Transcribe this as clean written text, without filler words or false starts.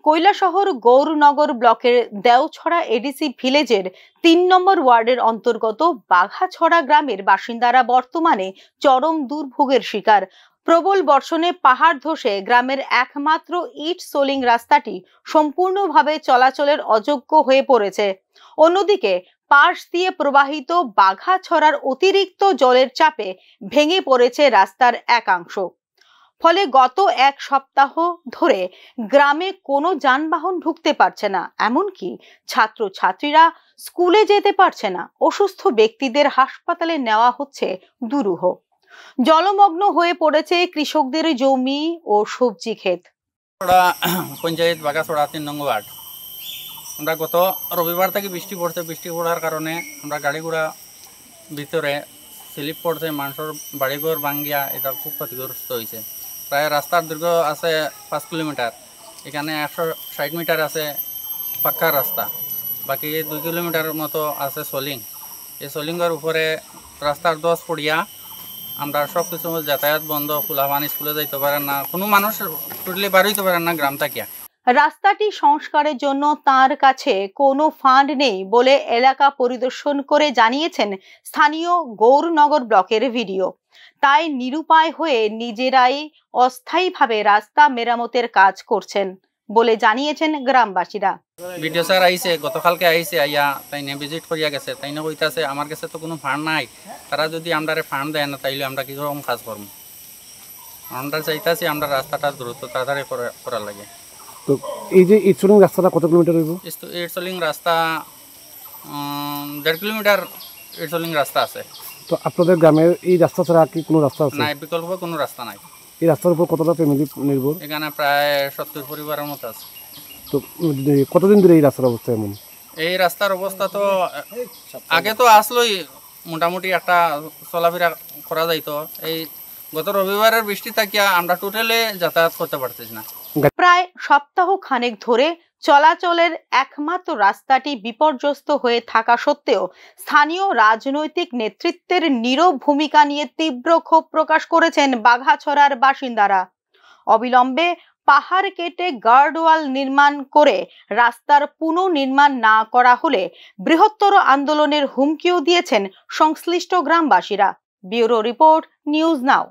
কৈলাসহর গৌরনগর ব্লকের দেওছড়া এডিসি ভিলেজের ৩ নম্বর ওয়ার্ডের অন্তর্গত বাঘাছড়া গ্রামের বাসিন্দারা বর্তমানে চরম দুর্ভোগের শিকার। প্রবল বর্ষণে পাহাড় ধসে গ্রামের একমাত্র ইট সোলিং রাস্তাটি সম্পূর্ণভাবে চলাচলের অযোগ্য হয়ে পড়েছে। অন্যদিকে পাশ দিয়ে প্রবাহিত বাঘাছড়ার অতিরিক্ত জলের চাপে ভেঙে পড়েছে রাস্তার একাংশ। ফলে গত এক সপ্তাহ ধরে গ্রামে কোনো যানবাহন ঢুকতে পারছে না, এমনকি ছাত্রছাত্রীরা স্কুলে যেতে পারছে না। অসুস্থ ব্যক্তিদের হাসপাতালে নেওয়া হচ্ছে দুরূহ। জলমগ্ন হয়ে পড়েছে কৃষকদের জমি ও সবজি ক্ষেত। পঞ্চায়েত বাঘাছড়া ৩ নং ওয়ার্ড। আমরা গত রবিবার থেকে বৃষ্টি পড়ছে, বৃষ্টি পড়ার কারণে আমরা গাড়ি ঘোড়া ভিতরে স্লিপ পড়ছে, মানুষের বাড়িঘর ভাঙ্গিয়া এটা খুব ক্ষতিগ্রস্ত হয়েছে। প্রায় রাস্তার দৈর্ঘ্য আছে 5 কিলোমিটার, এখানে 160 মিটার আছে পাক্কা রাস্তা, বাকি 2 কিলোমিটার মতো আছে সোলিং। এই সোলিংয়ের উপরে রাস্তার দশ পড়িয়া আমরা সব কিছু যাতায়াত বন্ধ, ফুলাফান স্কুলে যাইতে পারেন না, কোনো মানুষ টোটালি বার হইতে পারেন না গ্রাম থাকিয়া। রাস্তাটি সংস্কারের জন্য তার কাছে কোনো ফান্ড নেই বলে এলাকা পরিদর্শন করে জানিয়েছেন স্থানীয় গৌরনগর ব্লকের ভিডিও। তাই নিরুপায় হয়ে নিজেরাই অস্থায়ীভাবে রাস্তা মেরামতের কাজ করছেন বলে জানিয়েছেন গ্রামবাসীরা। ভিডিও স্যার আইছে, গতকালকে আইছে, আইয়া তাই না ভিজিট করিয়া গেছে, তাই না কইতাছে আমার কাছে তো কোনো ফান্ড নাই, তারা যদি আমরা ফান্ড দেয় না তাইলে আমরা কীরকম কাজ করবো। আমরা চাইতাছি আমরা রাস্তাটা দ্রুত তাড়াতাড়ি করার লাগে। তো এই যে ইট সোলিং রাস্তাটা কত কিলোমিটার হইব? ইট সোলিং রাস্তা 1.5 কিলোমিটার ইট সোলিং রাস্তা আছে। তো আপনাদের গ্রামের এই রাস্তা ছাড়া কি কোনো রাস্তা আছে? না, বিকল্প কোনো রাস্তা নাই। এই রাস্তার উপর কতটা ফ্যামিলি নির্ভর? এখানে প্রায় 70 পরিবারের মতো আছে। তো কতদিন ধরে এই রাস্তার অবস্থা এমন? এই রাস্তার অবস্থা তো আগে তো আসলোই, মোটামুটি একটা চলাফেরা করা যাইতো। এই গত রবিবারের বৃষ্টি থাকিয়া আমরা টোটালি যাতায়াত করতে পারতেছি না। প্রায় সপ্তাহ খানেক ধরে চলাচলের একমাত্র রাস্তাটি বিপর্যস্ত হয়ে থাকা সত্ত্বেও স্থানীয় রাজনৈতিক নেতৃত্বের নীরব ভূমিকা নিয়ে তীব্র ক্ষোভ প্রকাশ করেছেন বাঘাছড়ার বাসিন্দারা। অবিলম্বে পাহাড় কেটে গার্ডওয়াল নির্মাণ করে রাস্তার পুনর্নির্মাণ না করা হলে বৃহত্তর আন্দোলনের হুমকিও দিয়েছেন সংশ্লিষ্ট গ্রামবাসীরা। Bureau report, news now.